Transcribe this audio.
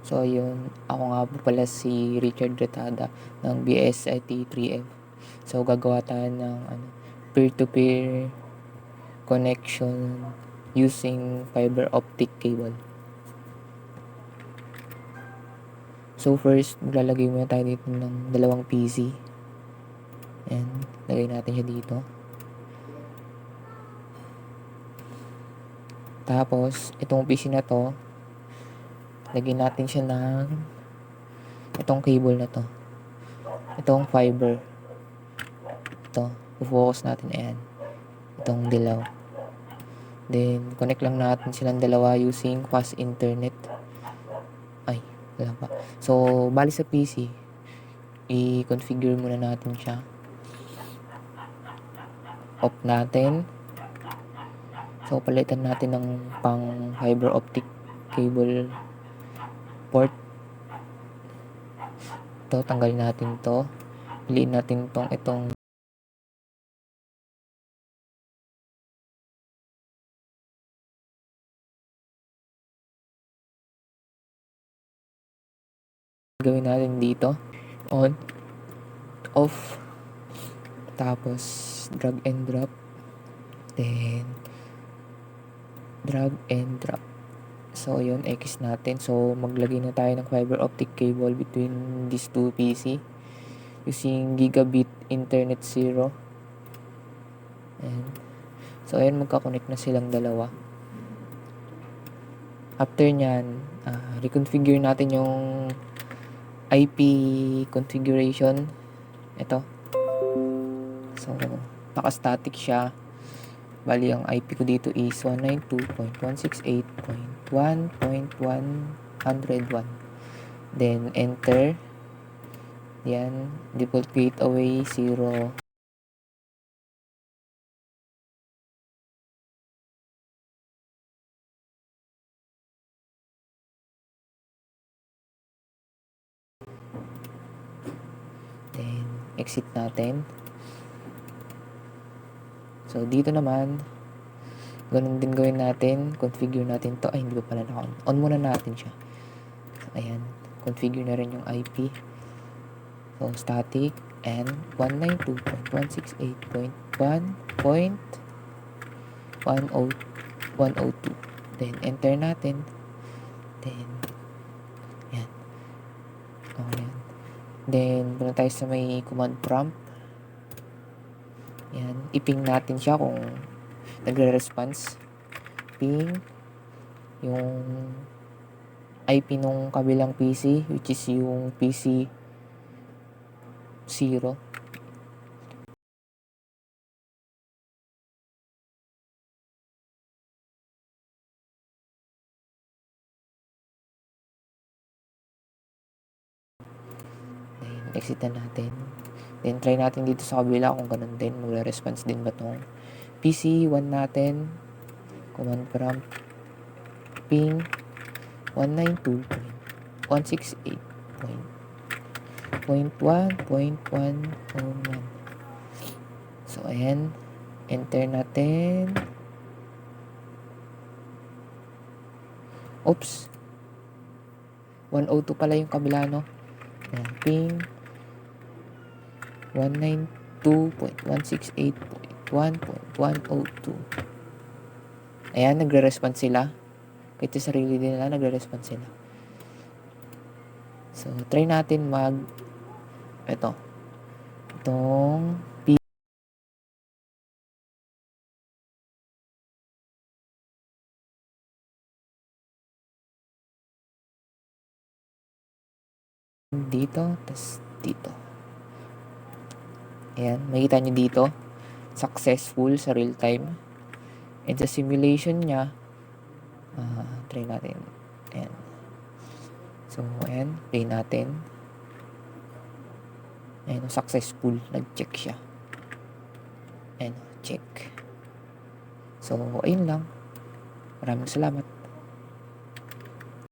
So ayun, ako nga po pala si Richard Retada ng BSIT 3F. So gagawa tayo ng peer-to-peer connection using fiber optic cable. So first, maglalagay muna tayo dito ng dalawang PC. Ayan, lagay natin siya dito. Tapos, itong PC na to, lagyan natin siya ng itong cable na to. Itong fiber. Ito, focus natin. Ayan. Itong dilaw. Then, connect lang natin silang dalawa using fast internet. Ay, wala pa. So, bali sa PC, i-configure muna natin siya. Off natin. So, palitan natin ng pang fiber optic cable port. Ito, tanggalin natin to. Piliin natin itong gawin natin dito. On, off, tapos drag and drop. Then, drag and drop. So, yun, X natin. So, maglagay na tayo ng fiber optic cable between these two PC using gigabit internet 0. And, so, ayan, magkakonect na silang dalawa. After nyan, reconfigure natin yung IP configuration. Ito. So, naka-static siya. Bali, ang IP ko dito is 192.168.1.101. Then, enter. Yan. Default gateway 0. Then, exit natin. So, dito naman, ganun din gawin natin. Configure natin to. Ay, hindi pa pala na-on. On muna natin siya. So, ayan. Configure na rin yung IP. So, static and 192.168.1.102. Then, enter natin. Then, yan. Okay, yan. Then, punta tayo sa may command prompt. Yan. I-ping natin siya kung nagre-response. Ping yung IP nung kabilang PC, which is yung PC 0. Then, exit na natin. Then, try natin dito sa kabila kung ganun din. Magre-response din ba itong PC 1 natin. Command prompt. Ping 192.168.1.101. So, ayan. Enter natin. Oops. 102 pala yung kabila, no? Ayan. Ping 192.168.1.102. Ayan, nagre-response sila. Kahit sa sarili din nila, nagre-response sila. So, try natin itong dito, tas dito. Ayan, makikita nyo dito, successful sa real time. And sa simulation niya, try natin. Ayan. So, ayan, play natin. Ayan, successful. Nag-check siya. Ayan, check. So, ayun lang. Maraming salamat.